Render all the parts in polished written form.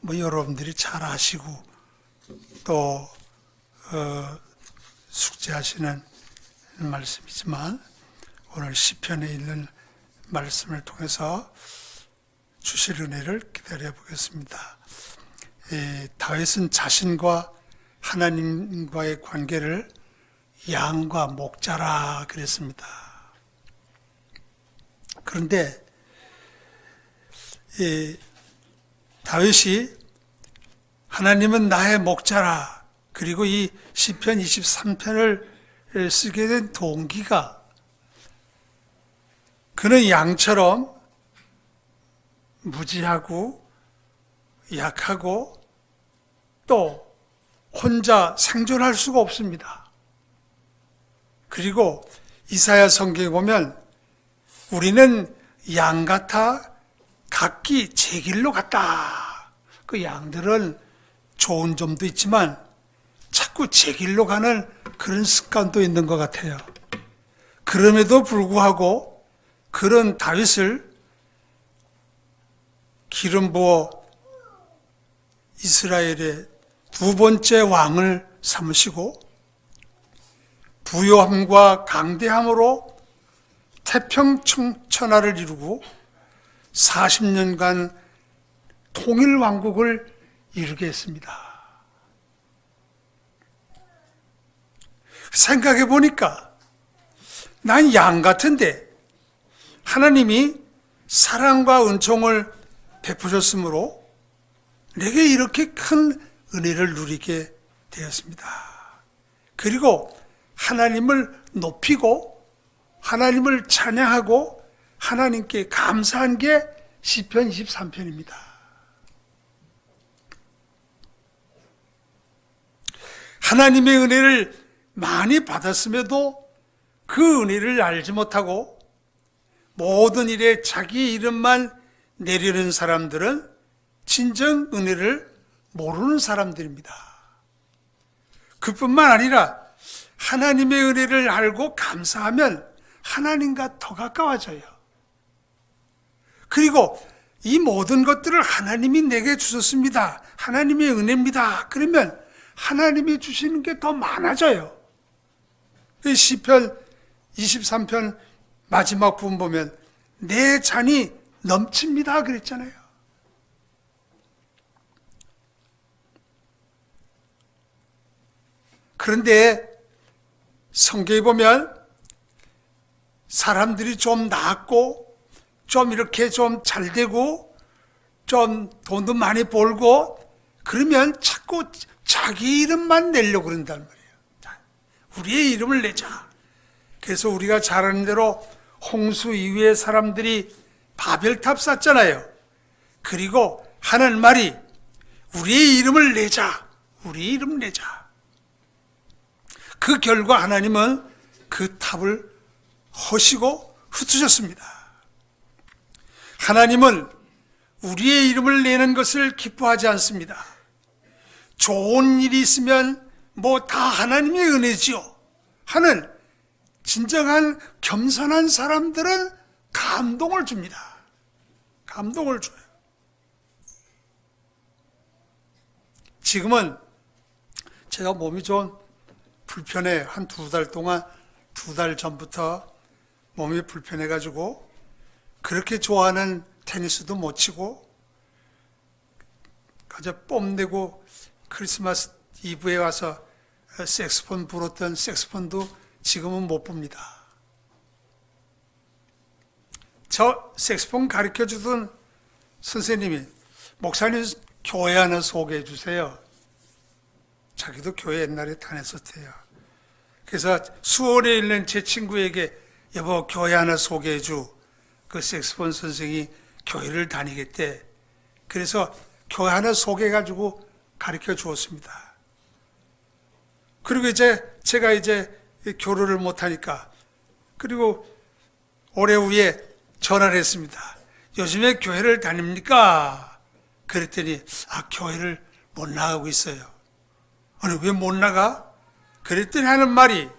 뭐 여러분들이 잘 아시고 또 숙제하시는 말씀이지만 오늘 시편에 있는 말씀을 통해서 주실 은혜를 기다려 보겠습니다. 다윗은 자신과 하나님과의 관계를 양과 목자라 그랬습니다. 그런데 다윗이 하나님은 나의 목자라, 그리고 이 시편 23편을 쓰게 된 동기가 그는 양처럼 무지하고 약하고 또 혼자 생존할 수가 없습니다. 그리고 이사야 성경에 보면 우리는 양 같아 각기 제 길로 갔다. 그 양들은 좋은 점도 있지만 자꾸 제 길로 가는 그런 습관도 있는 것 같아요. 그럼에도 불구하고 그런 다윗을 기름 부어 이스라엘의 두 번째 왕을 삼으시고 부요함과 강대함으로 태평천하를 이루고 40년간 통일왕국을 이루게 했습니다. 생각해 보니까 난 양 같은데 하나님이 사랑과 은총을 베푸셨으므로 내게 이렇게 큰 은혜를 누리게 되었습니다. 그리고 하나님을 높이고 하나님을 찬양하고 하나님께 감사한 게 시편 23편입니다. 하나님의 은혜를 많이 받았음에도 그 은혜를 알지 못하고 모든 일에 자기 이름만 내리는 사람들은 진정 은혜를 모르는 사람들입니다. 그뿐만 아니라 하나님의 은혜를 알고 감사하면 하나님과 더 가까워져요. 그리고 이 모든 것들을 하나님이 내게 주셨습니다. 하나님의 은혜입니다. 그러면 하나님이 주시는 게 더 많아져요. 시편 23편 마지막 부분 보면 내 잔이 넘칩니다 그랬잖아요. 그런데 성경에 보면 사람들이 좀 낫고 좀 이렇게 좀 잘되고 좀 돈도 많이 벌고 그러면 자꾸 자기 이름만 내려고 그런단 말이에요. 우리의 이름을 내자. 그래서 우리가 잘 아는 대로 홍수 이후에 사람들이 바벨탑 쌓잖아요. 그리고 하는 말이 우리의 이름을 내자. 우리 이름 내자. 그 결과 하나님은 그 탑을 허시고 흩으셨습니다. 하나님은 우리의 이름을 내는 것을 기뻐하지 않습니다. 좋은 일이 있으면 뭐 다 하나님의 은혜지요 하는 진정한 겸손한 사람들은 감동을 줍니다. 감동을 줘요. 지금은 제가 몸이 좀 불편해. 한 2달 동안, 2달 전부터 몸이 불편해가지고 그렇게 좋아하는 테니스도 못 치고 가져 뽐내고 크리스마스 이브에 와서 색스폰 불었던 색스폰도 지금은 못 봅니다. 저 색스폰 가르쳐주던 선생님이 목사님 교회 하나 소개해 주세요. 자기도 교회 옛날에 다녔었대요. 그래서 수원에 있는 제 친구에게 여보 교회 하나 소개해 주. 그 색스폰 선생이 교회를 다니겠대. 그래서 교회 하나 소개해가지고 가르쳐 주었습니다. 그리고 제가 교류를 못하니까 그리고 올해 후에 전화를 했습니다. 요즘에 교회를 다닙니까? 그랬더니 교회를 못 나가고 있어요. 아니 왜 못 나가? 그랬더니 하는 말이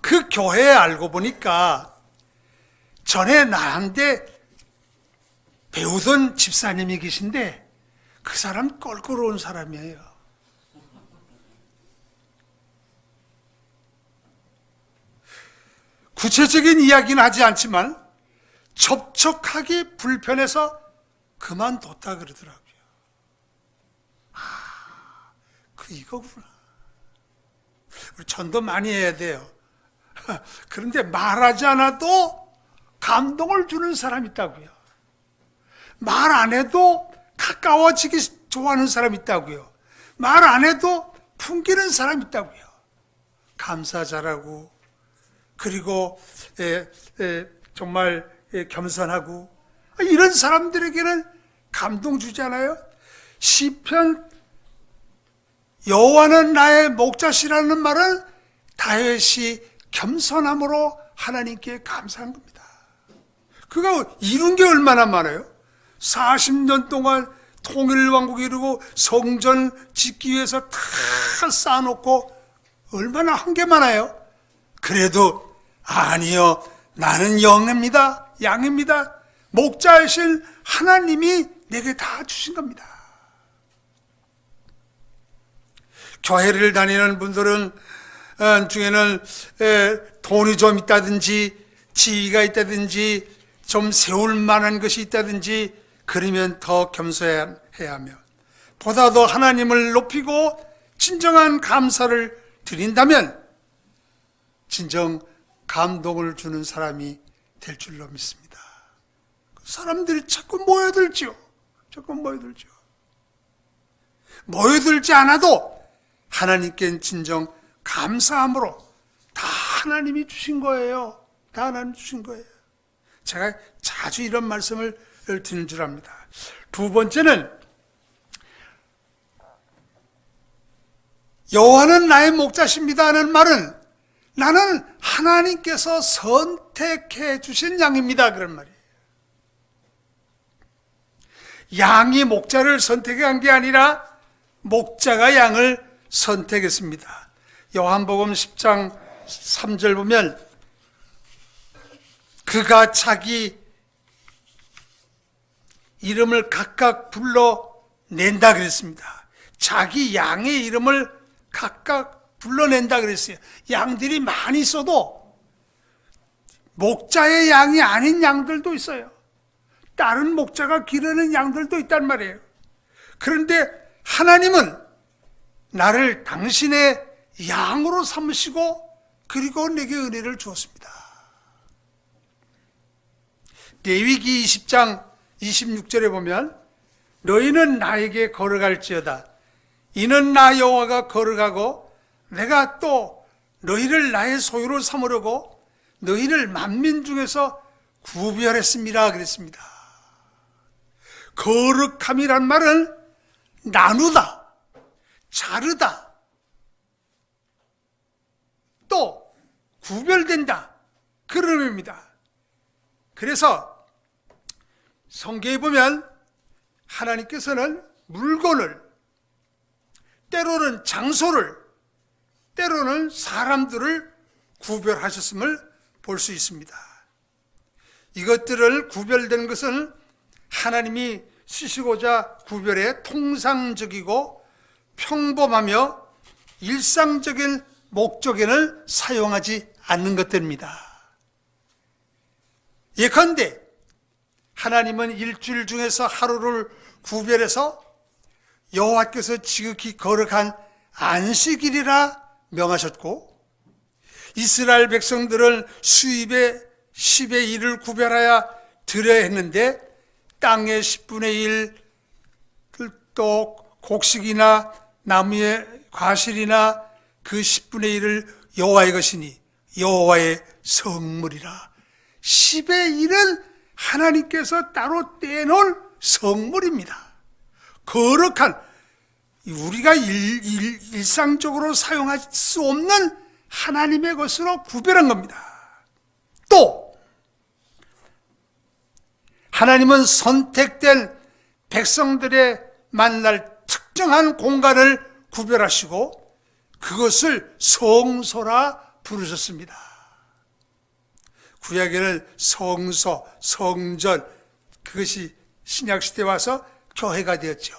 그 교회 알고 보니까 전에 나한테 배우던 집사님이 계신데 그 사람 껄끄러운 사람이에요. 구체적인 이야기는 하지 않지만 접촉하기 불편해서 그만뒀다 그러더라고요. 이거구나. 우리 전도 많이 해야 돼요. 그런데 말하지 않아도 감동을 주는 사람이 있다고요. 말 안 해도 가까워지기 좋아하는 사람이 있다고요. 말 안 해도 풍기는 사람이 있다고요. 감사 잘하고, 그리고 정말 겸손하고, 이런 사람들에게는 감동 주잖아요. 시편 여호와는 나의 목자시라는 말은 다윗이 겸손함으로 하나님께 감사한 겁니다. 그가 이룬 게 얼마나 많아요? 40년 동안 통일왕국 이루고 성전 짓기 위해서 다 쌓아놓고 얼마나 한 게 많아요? 그래도 아니요, 나는 양입니다. 목자이신 하나님이 내게 다 주신 겁니다. 교회를 다니는 분들은 중에는 돈이 좀 있다든지 지위가 있다든지 좀 세울 만한 것이 있다든지 그러면 더 겸손해야 하며, 보다 더 하나님을 높이고 진정한 감사를 드린다면 진정 감동을 주는 사람이 될 줄로 믿습니다. 사람들이 자꾸 모여들죠. 모여들지 않아도 하나님께는 진정 감사함으로 다 하나님이 주신 거예요. 다 하나님 주신 거예요. 제가 자주 이런 말씀을 드리는 줄 압니다. 두 번째는 여호와는 나의 목자십니다 하는 말은 나는 하나님께서 선택해 주신 양입니다 그런 말이에요. 양이 목자를 선택한 게 아니라 목자가 양을 선택했습니다. 요한복음 10장 3절 보면 그가 자기 이름을 각각 불러낸다 그랬습니다. 자기 양의 이름을 각각 불러낸다 그랬어요. 양들이 많이 있어도 목자의 양이 아닌 양들도 있어요. 다른 목자가 기르는 양들도 있단 말이에요. 그런데 하나님은 나를 당신의 양으로 삼으시고 그리고 내게 은혜를 주었습니다. 레위기 20장 26절에 보면 너희는 나에게 걸어갈지어다. 이는 나 여호와가 걸어가고 내가 또 너희를 나의 소유로 삼으려고 너희를 만민 중에서 구별했습니다 그랬습니다. 거룩함이란 말은 나누다, 자르다, 또 구별된다 그런 의미입니다. 그래서 성경에 보면 하나님께서는 물건을, 때로는 장소를, 때로는 사람들을 구별하셨음을 볼 수 있습니다. 이것들을 구별된 것은 하나님이 쓰시고자 구별해 통상적이고 평범하며 일상적인 목적에는 사용하지 않는 것들입니다. 예컨대 하나님은 일주일 중에서 하루를 구별해서 여호와께서 지극히 거룩한 안식일이라 명하셨고, 이스라엘 백성들은 수입의 10의 1을 구별하여 드려야 했는데 땅의 10분의 1, 또 곡식이나 나무의 과실이나 그 10분의 1을 여호와의 것이니 여호와의 성물이라. 10의 1은 하나님께서 따로 떼놓은 성물입니다. 거룩한, 우리가 일상적으로 사용할 수 없는 하나님의 것으로 구별한 겁니다. 또 하나님은 선택된 백성들의 만날 특정한 공간을 구별하시고 그것을 성소라 부르셨습니다. 구약에는 성소, 성전, 그것이 신약시대에 와서 교회가 되었죠.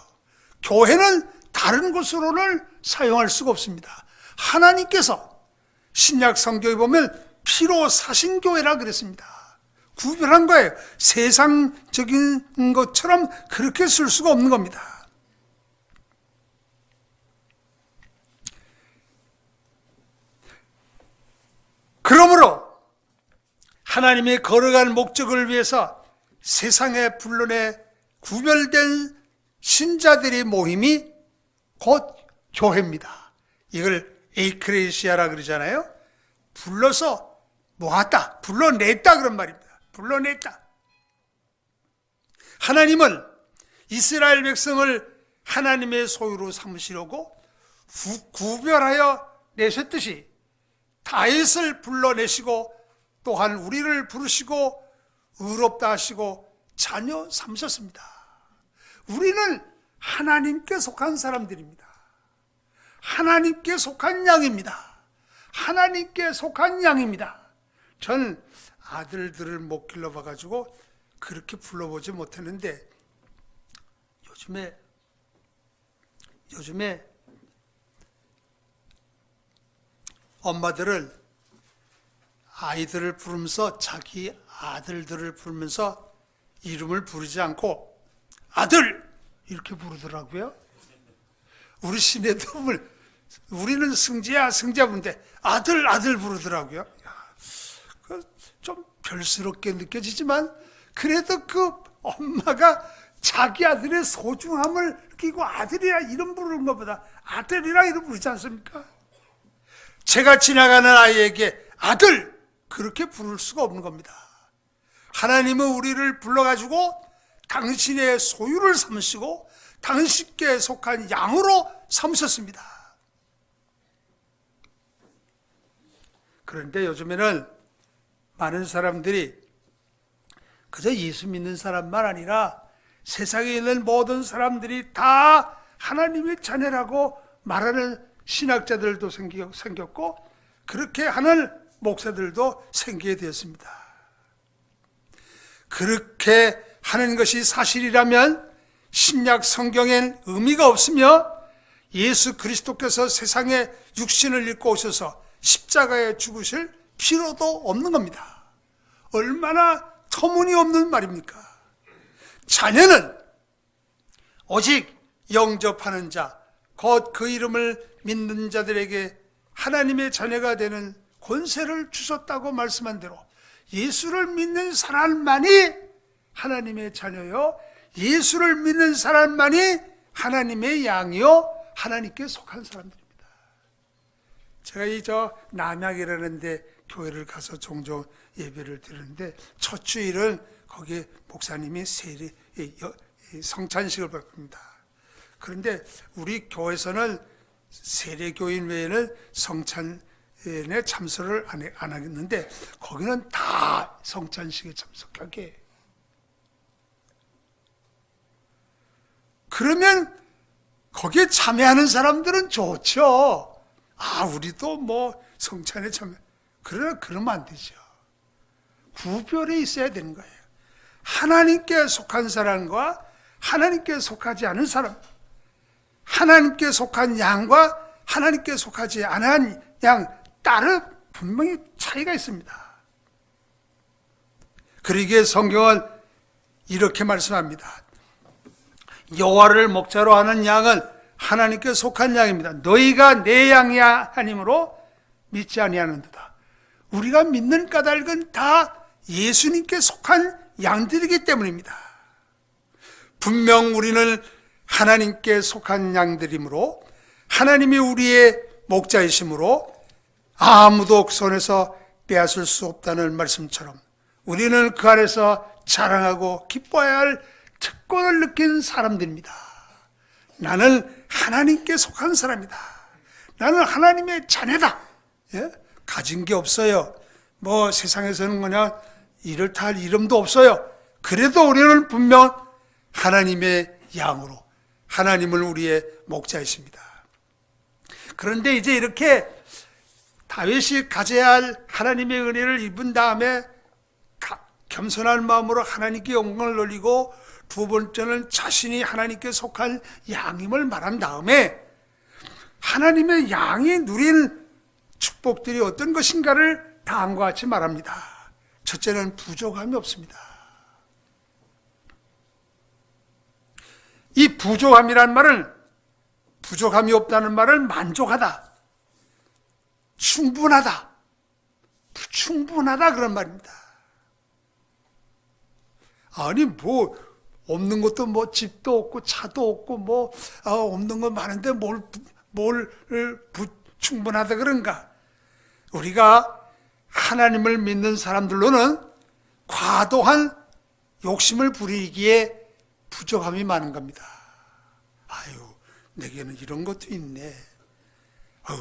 교회는 다른 곳으로는 사용할 수가 없습니다. 하나님께서 신약 성경에 보면 피로 사신 교회라 그랬습니다. 구별한 거예요. 세상적인 것처럼 그렇게 쓸 수가 없는 겁니다. 그러므로 하나님이 걸어갈 목적을 위해서 세상에 불러내 구별된 신자들의 모임이 곧 교회입니다. 이걸 에이크레시아라 그러잖아요. 불러서 모았다, 불러냈다 그런 말입니다. 불러냈다. 하나님은 이스라엘 백성을 하나님의 소유로 삼으시려고 구별하여 내셨듯이 다윗을 불러내시고 또한 우리를 부르시고 의롭다 하시고 자녀 삼으셨습니다. 우리는 하나님께 속한 사람들입니다. 하나님께 속한 양입니다. 하나님께 속한 양입니다. 전 아들들을 못 길러봐가지고 그렇게 불러보지 못했는데 요즘에 엄마들은 아이들을 부르면서 자기 아들들을 부르면서 이름을 부르지 않고 아들! 이렇게 부르더라고요. 우리 시내도 우리는 승재야 부르는데 아들 부르더라고요. 좀 별스럽게 느껴지지만 그래도 그 엄마가 자기 아들의 소중함을 느끼고 아들이라 이름 부르는 것보다 아들이라 이름 부르지 않습니까? 제가 지나가는 아이에게 아들! 그렇게 부를 수가 없는 겁니다. 하나님은 우리를 불러가지고 당신의 소유를 삼으시고 당신께 속한 양으로 삼으셨습니다. 그런데 요즘에는 많은 사람들이 그저 예수 믿는 사람만 아니라 세상에 있는 모든 사람들이 다 하나님의 자녀라고 말하는 신학자들도 생겼고 그렇게 하는 목사들도 생기게 되었습니다. 그렇게 하는 것이 사실이라면 신약 성경엔 의미가 없으며 예수 그리스도께서 세상에 육신을 입고 오셔서 십자가에 죽으실 필요도 없는 겁니다. 얼마나 터무니없는 말입니까? 자녀는 오직 영접하는 자, 곧 그 이름을 믿는 자들에게 하나님의 자녀가 되는 권세를 주셨다고 말씀한 대로 예수를 믿는 사람만이 하나님의 자녀요, 예수를 믿는 사람만이 하나님의 양이요, 하나님께 속한 사람들입니다. 제가 남양이라는 데 교회를 가서 종종 예배를 드리는데 첫 주일은 거기에 목사님이 성찬식을 베풉니다. 그런데 우리 교회에서는 세례교인 외에는 성찬에 참석을 안 하겠는데 거기는 다 성찬식에 참석하게. 그러면 거기에 참여하는 사람들은 좋죠. 우리도 뭐 성찬에 참여. 그러면 안 되죠. 구별이 있어야 되는 거예요. 하나님께 속한 사람과 하나님께 속하지 않은 사람, 하나님께 속한 양과 하나님께 속하지 않은 양, 따로 분명히 차이가 있습니다. 그러기에 성경은 이렇게 말씀합니다. 여호와를 목자로 하는 양은 하나님께 속한 양입니다. 너희가 내 양이 아니므로 믿지 아니하는도다. 우리가 믿는 까닭은 다 예수님께 속한 양들이기 때문입니다. 분명 우리는 하나님께 속한 양들이므로 하나님이 우리의 목자이시므로 아무도 손에서 빼앗을 수 없다는 말씀처럼 우리는 그 안에서 자랑하고 기뻐해야 할 특권을 느낀 사람들입니다. 나는 하나님께 속한 사람이다. 나는 하나님의 자녀다. 가진 게 없어요. 뭐 세상에서는 그냥 이렇다 할 이름도 없어요. 그래도 우리는 분명 하나님의 양으로 하나님을 우리의 목자이십니다. 그런데 이제 이렇게 다윗이 가져야 할 하나님의 은혜를 입은 다음에 겸손한 마음으로 하나님께 영광을 돌리고 두 번째는 자신이 하나님께 속한 양임을 말한 다음에 하나님의 양이 누린 축복들이 어떤 것인가를 다음과 같이 말합니다. 첫째는 부족함이 없습니다. 이 부족함이란 말은, 부족함이 없다는 말을 만족하다, 충분하다, 그런 말입니다. 아니 뭐 없는 것도 뭐 집도 없고 차도 없고 뭐 없는 거 많은데 뭘 충분하다 그런가? 우리가 하나님을 믿는 사람들로는 과도한 욕심을 부리기에 부족함이 많은 겁니다. 아유, 내게는 이런 것도 있네.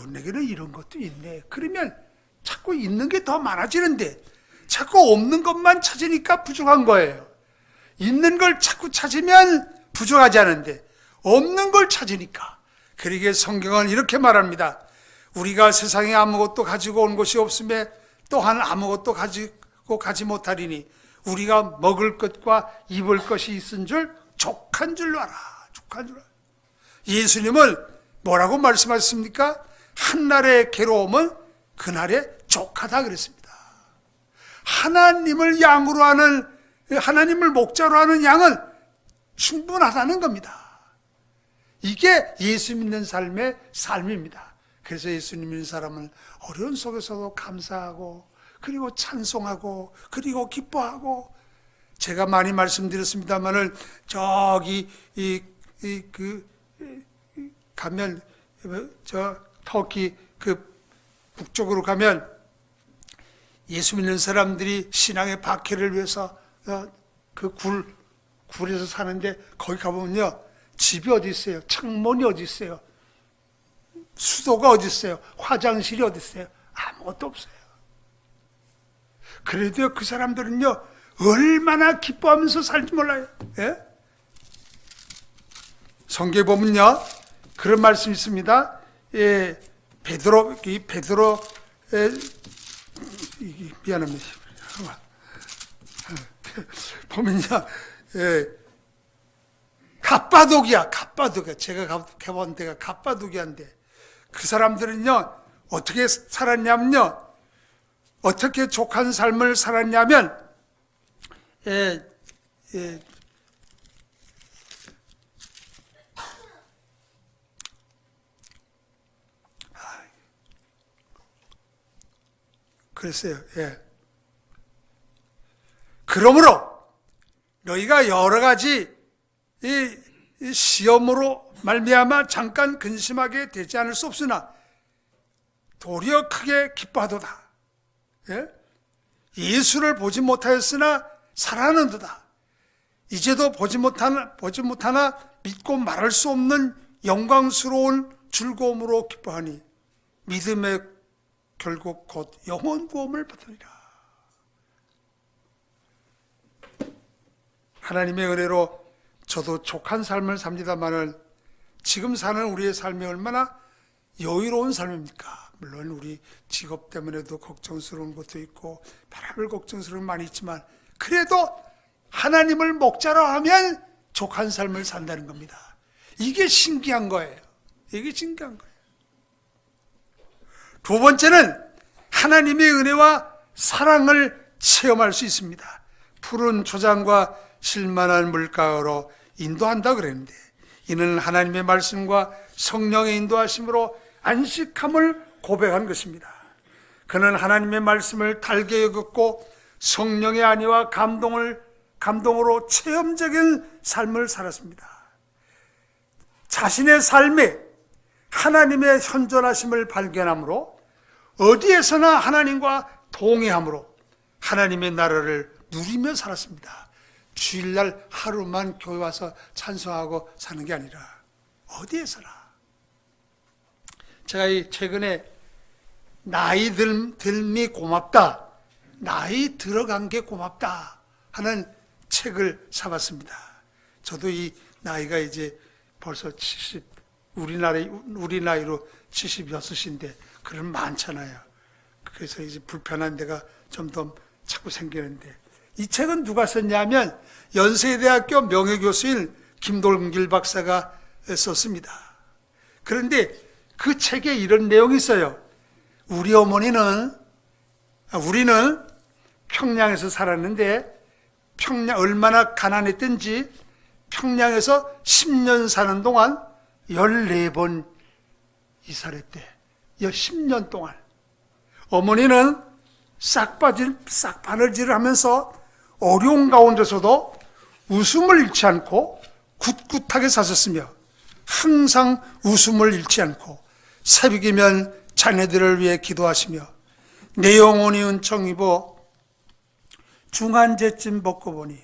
내게는 이런 것도 있네. 그러면 자꾸 있는 게 더 많아지는데 자꾸 없는 것만 찾으니까 부족한 거예요. 있는 걸 자꾸 찾으면 부족하지 않은데 없는 걸 찾으니까. 그러기에 성경은 이렇게 말합니다. 우리가 세상에 아무것도 가지고 온 것이 없음에 또한 아무것도 가지고 가지 못하리니 우리가 먹을 것과 입을 것이 있은 줄 족한 줄로 알아. 족한 줄 알아. 예수님은 뭐라고 말씀하셨습니까? 한날의 괴로움은 그날의 족하다 그랬습니다. 하나님을 양으로 하는, 하나님을 목자로 하는 양은 충분하다는 겁니다. 이게 예수 믿는 삶의 삶입니다. 그래서 예수 믿는 사람은 어려운 속에서도 감사하고, 그리고 찬송하고, 그리고 기뻐하고. 제가 많이 말씀드렸습니다만은 저기 가면 저 터키 그 북쪽으로 가면 예수 믿는 사람들이 신앙의 박해를 위해서 그 굴에서 사는데 거기 가보면요, 집이 어디 있어요? 창문이 어디 있어요? 수도가 어디 있어요? 화장실이 어디 있어요? 아무것도 없어요. 그래도 그 사람들은요, 얼마나 기뻐하면서 살지 몰라요. 예? 성경에 보면요, 그런 말씀이 있습니다. 예, 미안합니다. 보면요, 예, 갑바도기야. 제가 가본 데가 갑바도기야인데, 그 사람들은요, 어떻게 살았냐면요, 어떻게 족한 삶을 살았냐면, 그랬어요. 예. 그러므로 너희가 여러 가지 이 시험으로 말미암아 잠깐 근심하게 되지 않을 수 없으나 도리어 크게 기뻐하도다. 예? 예수를 보지 못하였으나 살아나는도다. 이제도 보지 못하나 믿고 말할 수 없는 영광스러운 즐거움으로 기뻐하니 믿음의 결국 곧 영원 구원을 받으리라. 하나님의 은혜로 저도 족한 삶을 삽니다만은 지금 사는 우리의 삶이 얼마나 여유로운 삶입니까? 물론 우리 직업 때문에도 걱정스러운 것도 있고 별의별 걱정스러운 많이 있지만 그래도 하나님을 목자로 하면 족한 삶을 산다는 겁니다. 이게 신기한 거예요. 이게 신기한 거예요. 두 번째는 하나님의 은혜와 사랑을 체험할 수 있습니다. 푸른 초장과 실만한 물가로 인도한다 그랬는데 이는 하나님의 말씀과 성령의 인도하심으로 안식함을 고백한 것입니다. 그는 하나님의 말씀을 달게 여겼고 성령의 안위와 감동으로 체험적인 삶을 살았습니다. 자신의 삶에 하나님의 현존하심을 발견함으로 어디에서나 하나님과 동행함으로 하나님의 나라를 누리며 살았습니다. 주일날 하루만 교회 와서 찬송하고 사는 게 아니라 어디에서나. 제가 최근에 나이 들미 고맙다, 나이 들어간 게 고맙다 하는 책을 사봤습니다. 저도 이 나이가 이제 벌써 70, 우리 나이로 76인데 그런 많잖아요. 그래서 이제 불편한 데가 좀 더 자꾸 생기는데 이 책은 누가 썼냐면 연세대학교 명예교수인 김동길 박사가 썼습니다. 그런데 그 책에 이런 내용이 있어요. 우리는 평양에서 살았는데 얼마나 가난했던지 평양에서 10년 사는 동안 14번 이사를 했대. 10년 동안. 어머니는 싹바늘질을 하면서 어려운 가운데서도 웃음을 잃지 않고 굳굳하게 사셨으며 항상 웃음을 잃지 않고 새벽이면 자녀들을 위해 기도하시며 내 영혼이 은총 입어 중한제쯤 벗고 보니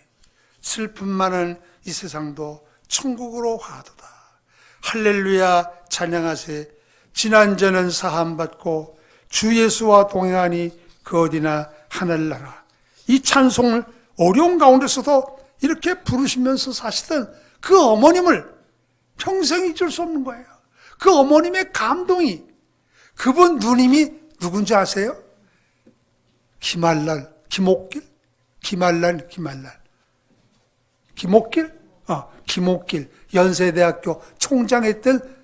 슬픔 많은 이 세상도 천국으로 화도다. 할렐루야 찬양하세. 지난전은 사함받고 주 예수와 동행하니 그 어디나 하늘나라. 이 찬송을 어려운 가운데서도 이렇게 부르시면서 사시던 그 어머님을 평생 잊을 수 없는 거예요. 그 어머님의 감동이, 그분 누님이 누군지 아세요? 김옥길 연세대학교 총장했던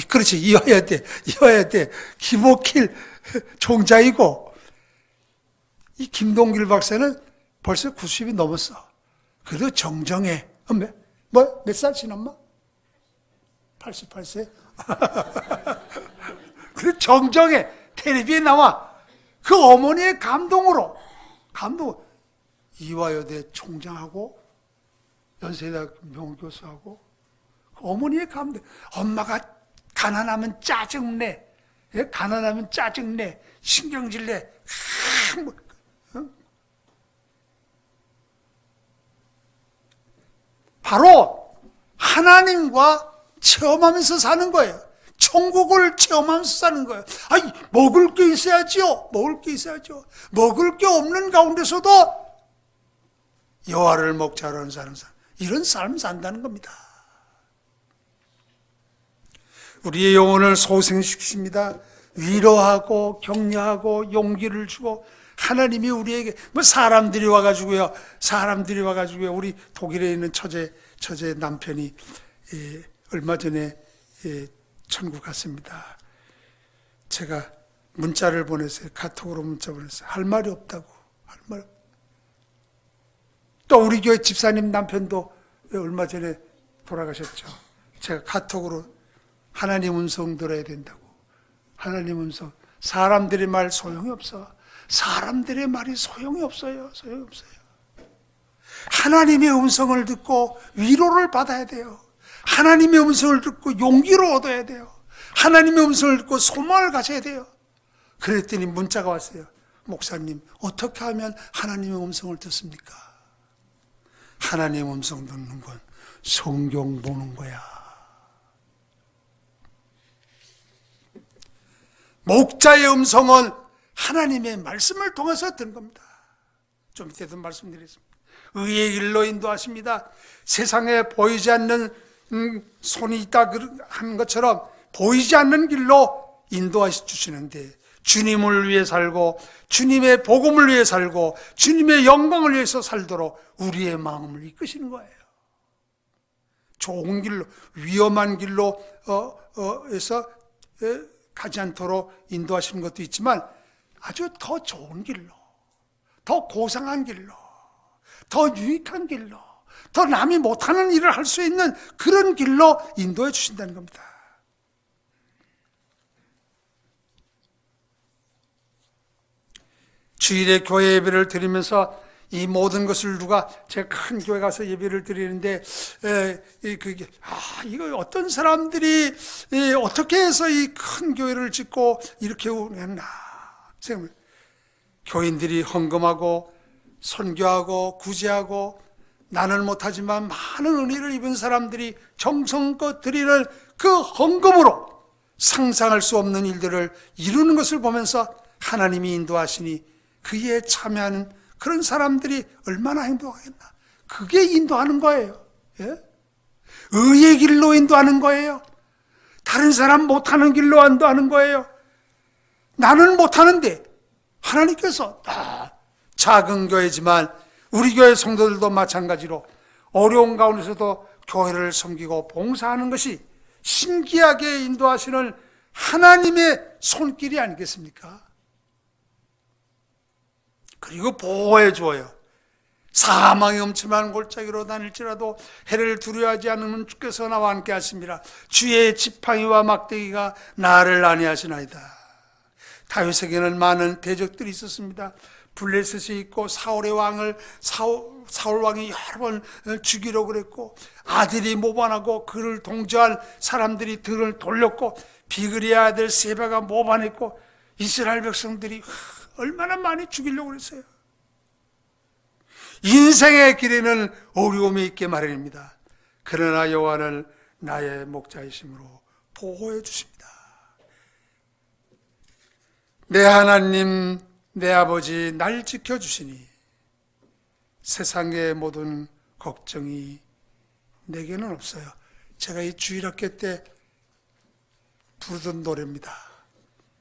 그렇지 이화여대 김옥길 총장이고, 이 김동길 박사는 벌써 90이 넘었어. 그래도 정정해. 몇 살 지났마? 88세? 그래 정정해. 텔레비에 나와. 그 어머니의 감동 이화여대 총장하고 연세대학교 명교수하고 그 어머니의 감동. 엄마가 가난하면 짜증내. 가난하면 짜증내. 신경질내. 바로 하나님과 체험하면서 사는 거예요. 천국을 체험하면서 사는 거예요. 먹을 게 있어야죠. 먹을 게 없는 가운데서도 여호와를 목자로 사는 사람, 이런 삶 산다는 겁니다. 우리의 영혼을 소생시키십니다. 위로하고 격려하고 용기를 주고, 하나님이 우리에게 사람들이 와가지고요 우리 독일에 있는 처제 남편이 얼마 전에 천국 갔습니다. 제가 문자를 보냈어요. 카톡으로 문자 보냈어요. 할 말이 없다고. 또 우리 교회 집사님 남편도 얼마 전에 돌아가셨죠. 제가 카톡으로 하나님 음성 들어야 된다고. 하나님 음성. 사람들의 말 소용이 없어. 사람들의 말이 소용이 없어요. 하나님의 음성을 듣고 위로를 받아야 돼요. 하나님의 음성을 듣고 용기를 얻어야 돼요. 하나님의 음성을 듣고 소망을 가져야 돼요. 그랬더니 문자가 왔어요. 목사님, 어떻게 하면 하나님의 음성을 듣습니까? 하나님의 음성 듣는 건 성경 보는 거야. 목자의 음성은 하나님의 말씀을 통해서 듣는 겁니다. 좀 이때도 말씀드렸습니다. 의의 길로 인도하십니다. 세상에 보이지 않는 손이 있다 하는 것처럼 보이지 않는 길로 인도하시 주시는데, 주님을 위해 살고 주님의 복음을 위해 살고 주님의 영광을 위해서 살도록 우리의 마음을 이끄시는 거예요. 좋은 길로, 위험한 길로 에서 가지 않도록 인도하시는 것도 있지만, 아주 더 좋은 길로, 더 고상한 길로, 더 유익한 길로, 더 남이 못하는 일을 할 수 있는 그런 길로 인도해 주신다는 겁니다. 주일에 교회 예배를 드리면서 이 모든 것을 제가 큰 교회 가서 예배를 드리는데, 이거 어떤 사람들이 어떻게 해서 이 큰 교회를 짓고 이렇게 했나 생각해요. 교인들이 헌금하고 선교하고 구제하고, 나는 못하지만 많은 은혜를 입은 사람들이 정성껏 드리는 그 헌금으로 상상할 수 없는 일들을 이루는 것을 보면서 하나님이 인도하시니, 그에 참여하는 그런 사람들이 얼마나 행복하겠나. 그게 인도하는 거예요. 의의 길로 인도하는 거예요. 다른 사람 못하는 길로 인도하는 거예요. 나는 못하는데 하나님께서 작은 교회지만 우리 교회 성도들도 마찬가지로 어려운 가운데서도 교회를 섬기고 봉사하는 것이 신기하게 인도하시는 하나님의 손길이 아니겠습니까? 그리고 보호해 주어요. 사망의 엄침한 골짜기로 다닐지라도 해를 두려워하지 않으면 주께서 나와 함께 하십니다. 주의 지팡이와 막대기가 나를 안위하시나이다. 다윗에게는 많은 대적들이 있었습니다. 블레셋이 있고 사울 왕이 여러 번 죽이려고 그랬고, 아들이 모반하고 그를 동조한 사람들이 등을 돌렸고, 비그리의 아들 세바가 모반했고, 이스라엘 백성들이 얼마나 많이 죽이려고 그랬어요. 인생의 길에는 어려움이 있게 마련입니다. 그러나 여호와는 나의 목자이심으로 보호해 주십니다. 내 하나님, 내 아버지 날 지켜주시니 세상의 모든 걱정이 내게는 없어요. 제가 이 주일학교 때 부르던 노래입니다.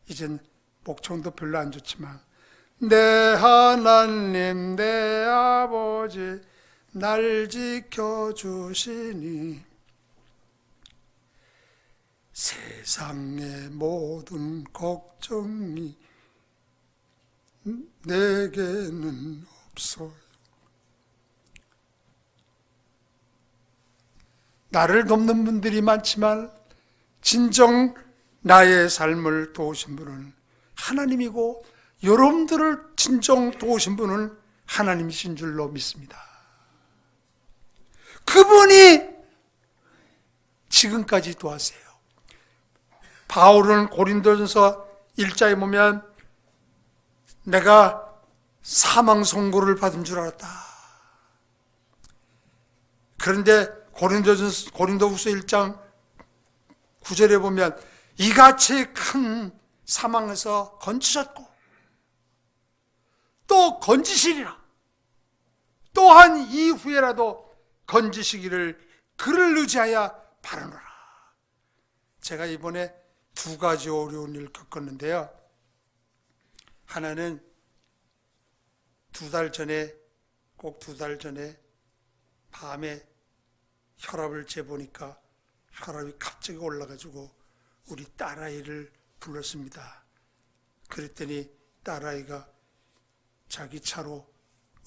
이젠 목청도 별로 안 좋지만, 내 하나님 내 아버지 날 지켜주시니 세상의 모든 걱정이 내게는 없어요. 나를 돕는 분들이 많지만 진정 나의 삶을 도우신 분은 하나님이고, 여러분들을 진정 도우신 분은 하나님이신 줄로 믿습니다. 그분이 지금까지 도하세요. 바울은 고린도전서 1장에 보면 내가 사망 선고를 받은 줄 알았다. 그런데 고린도후서 1장 9절에 보면 이같이 큰 사망에서 건지셨고 또 건지시리라. 또한 이후에라도 건지시기를 그를 의지하여 바라노라. 제가 이번에 두 가지 어려운 일을 겪었는데요. 하나는 꼭 두 달 전에 밤에 혈압을 재보니까 혈압이 갑자기 올라가지고 우리 딸아이를 불렀습니다. 그랬더니 딸아이가 자기 차로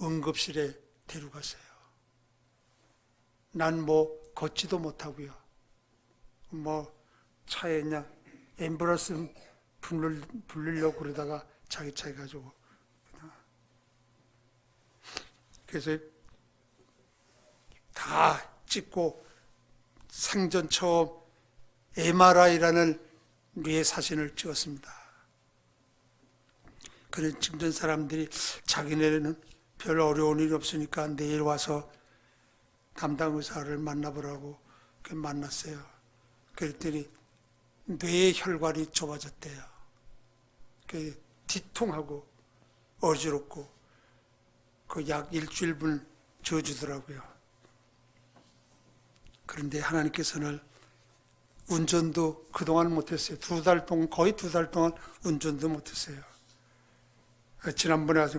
응급실에 데려갔어요. 난 걷지도 못하고요. 차에 그냥 앰뷸런스 부르려고 그러다가 자기 차에 가지고. 그래서 다 찍고 생전 처음 MRI라는 뇌 사진을 찍었습니다. 그래 찍는 사람들이 자기네는 별 어려운 일이 없으니까 내일 와서 담당 의사를 만나보라고 만났어요. 그랬더니 뇌의 혈관이 좁아졌대요. 뒤통하고 어지럽고 약 일주일분 저어주더라고요. 그런데 하나님께서는 운전도 그동안 못했어요. 거의 두 달 동안 운전도 못했어요. 지난번에 아주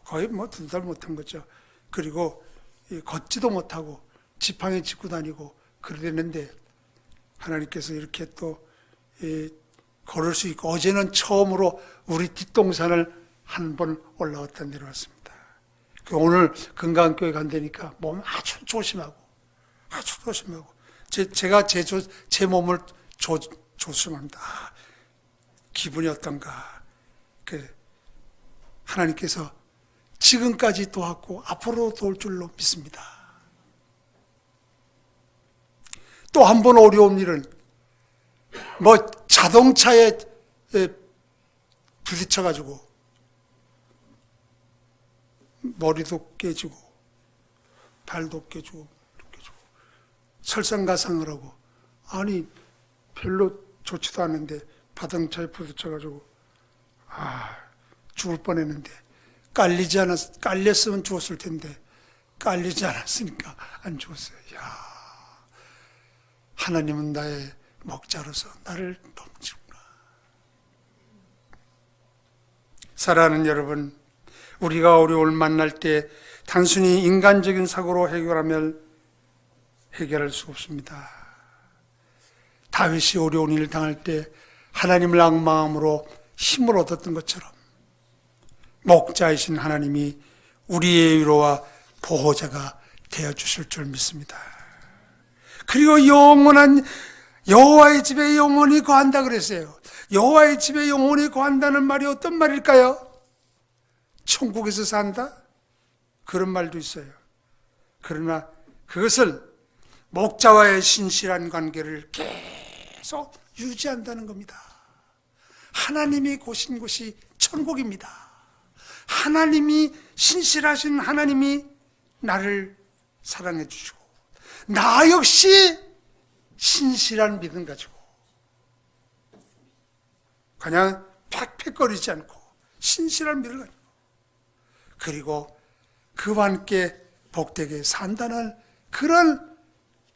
거의 두 달 못한 거죠. 그리고 걷지도 못하고 지팡이 짚고 다니고 그러는데 하나님께서 이렇게 또 걸을 수 있고, 어제는 처음으로 우리 뒷동산을 한 번 올라왔다 내려왔습니다. 오늘 건강교회 간다니까 몸 아주 조심하고 제가 제 몸을 조심합니다. 기분이 어떤가. 하나님께서 지금까지 도왔고 앞으로 도울 줄로 믿습니다. 또 한 번 어려운 일은 자동차에 부딪혀가지고 머리도 깨지고 발도 깨지고 설상가상을 하고, 아니 별로 좋지도 않은데 자동차에 부딪혀가지고 죽을 뻔했는데, 깔렸으면 죽었을 텐데 깔리지 않았으니까 안 죽었어요. 하나님은 나의 목자로서 나를 돕는구나. 사랑하는 여러분, 우리가 어려움을 만날 때 단순히 인간적인 사고로 해결할 수 없습니다. 다윗이 어려운 일을 당할 때 하나님을 앙망함으로 힘을 얻었던 것처럼 목자이신 하나님이 우리의 위로와 보호자가 되어주실 줄 믿습니다. 그리고 영원한 여호와의 집에 영원히 거한다 그랬어요. 여호와의 집에 영원히 거한다는 말이 어떤 말일까요? 천국에서 산다? 그런 말도 있어요. 그러나 그것은 목자와의 신실한 관계를 계속 유지한다는 겁니다. 하나님이 고신 곳이 천국입니다. 하나님이 신실하신 하나님이 나를 사랑해 주시고 나 역시 신실한 믿음 가지고 그냥 팩팩거리지 않고 신실한 믿음 가지고 그리고 그와 함께 복되게 산다는 그런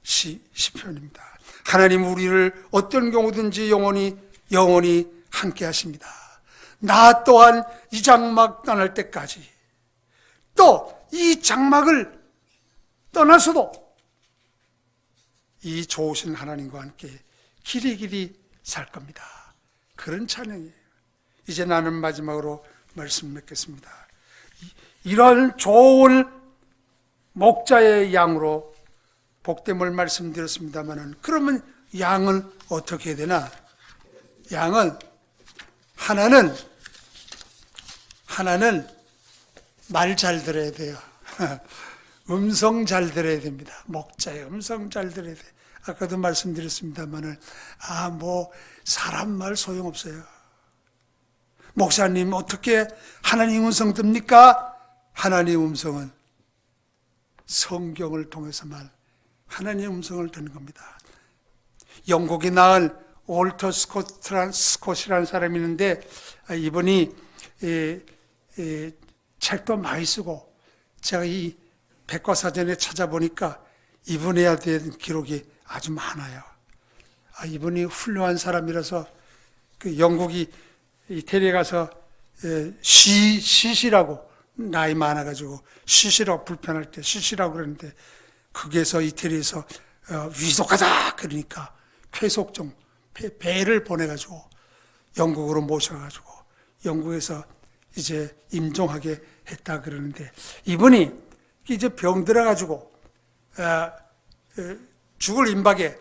시편입니다. 하나님 우리를 어떤 경우든지 영원히 함께 하십니다. 나 또한 이 장막 떠날 때까지 또 이 장막을 떠나서도 이 좋으신 하나님과 함께 길이길이 살 겁니다. 그런 찬양이에요. 이제 나는 마지막으로 말씀 맺겠습니다. 이런 좋은 목자의 양으로 복됨을 말씀드렸습니다만 그러면 양은 어떻게 해야 되나? 양은 하나는 말 잘 들어야 돼요. 음성 잘 들어야 됩니다. 목자의 음성 잘 들어야 돼요. 아까도 말씀드렸습니다만 사람 말 소용없어요. 목사님 어떻게 하나님 음성 듭니까? 하나님 음성은 성경을 통해서만 하나님 음성을 듣는 겁니다. 영국에 나은 올터 스콧이라는 사람이 있는데 이분이 책도 많이 쓰고 제가 이 백과사전에 찾아보니까 이분해야 될 기록이 아주 많아요. 이분이 훌륭한 사람이라서 그 영국이 이태리에 가서 쉬시라고 나이 많아가지고 쉬시라고 불편할 때 쉬시라고 그러는데 거기에서 이태리에서 위독하다 그러니까 쾌속종 배를 보내가지고 영국으로 모셔가지고 영국에서 이제 임종하게 했다 그러는데 이분이 이제 병 들어가지고 죽을 임박에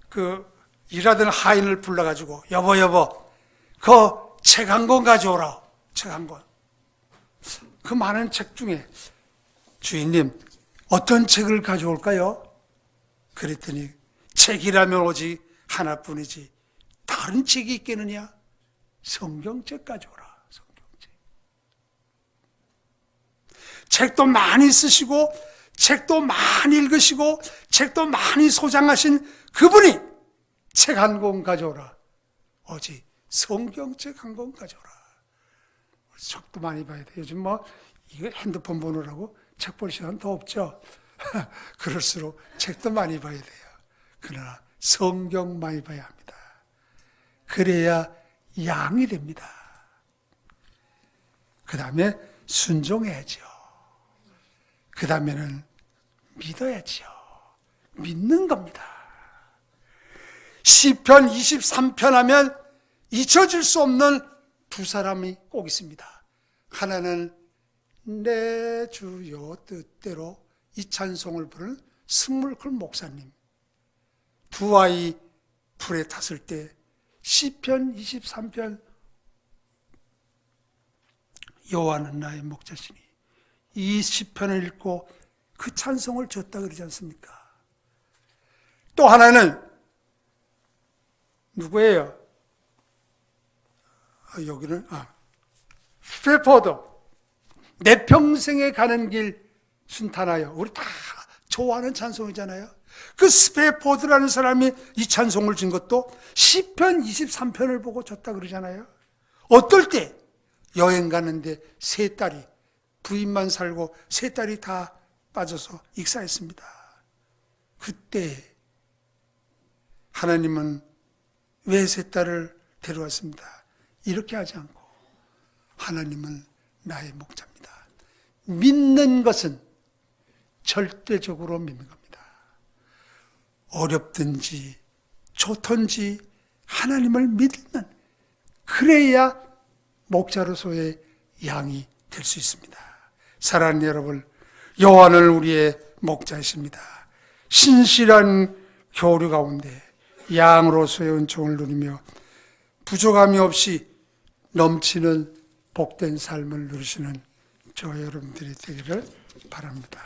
그 일하던 하인을 불러가지고 여보 그 책 한 권 가져오라. 책 한 권. 그 많은 책 중에 주인님 어떤 책을 가져올까요? 그랬더니 책이라면 오직 하나뿐이지 다른 책이 있겠느냐? 성경책 가져오라. 성경책. 책도 많이 쓰시고 책도 많이 읽으시고 책도 많이 소장하신 그분이 책 한 권 가져오라. 오직 성경책 한 권 가져오라. 책도 많이 봐야 돼. 요즘 이거 핸드폰 보느라고 책 볼 시간 더 없죠. 그럴수록 책도 많이 봐야 돼요. 그러나 성경 많이 봐야 합니다. 그래야 양이 됩니다. 그 다음에 순종해야죠. 그 다음에는 믿어야죠. 믿는 겁니다. 시편 23편 하면 잊혀질 수 없는 두 사람이 꼭 있습니다. 하나는 내 주여 뜻대로 이 찬송을 부르는 스물클 목사님. 두 아이 풀에 탔을 때 시편 23편 여호와는 나의 목자시니 이 시편을 읽고 그 찬송을 줬다 그러지 않습니까? 또 하나는 누구예요? 여기는 스테포드 내 평생에 가는 길 순탄하여. 우리 다 좋아하는 찬송이잖아요. 그 스테포드라는 사람이 이 찬송을 준 것도 시편 23편을 보고 줬다 그러잖아요. 어떨 때 여행 가는데 세 딸이 부인만 살고 세 딸이 다 빠져서 익사했습니다. 그때 하나님은 왜 세 딸을 데려왔습니다. 이렇게 하지 않고 하나님은 나의 목자입니다. 믿는 것은 절대적으로 믿는 겁니다. 어렵든지 좋든지 하나님을 믿는, 그래야 목자로서의 양이 될 수 있습니다. 사랑하는 여러분, 여호와는 우리의 목자이십니다. 신실한 교류 가운데 양으로서의 은총을 누리며 부족함이 없이 넘치는 복된 삶을 누리시는 저와 여러분들이 되기를 바랍니다.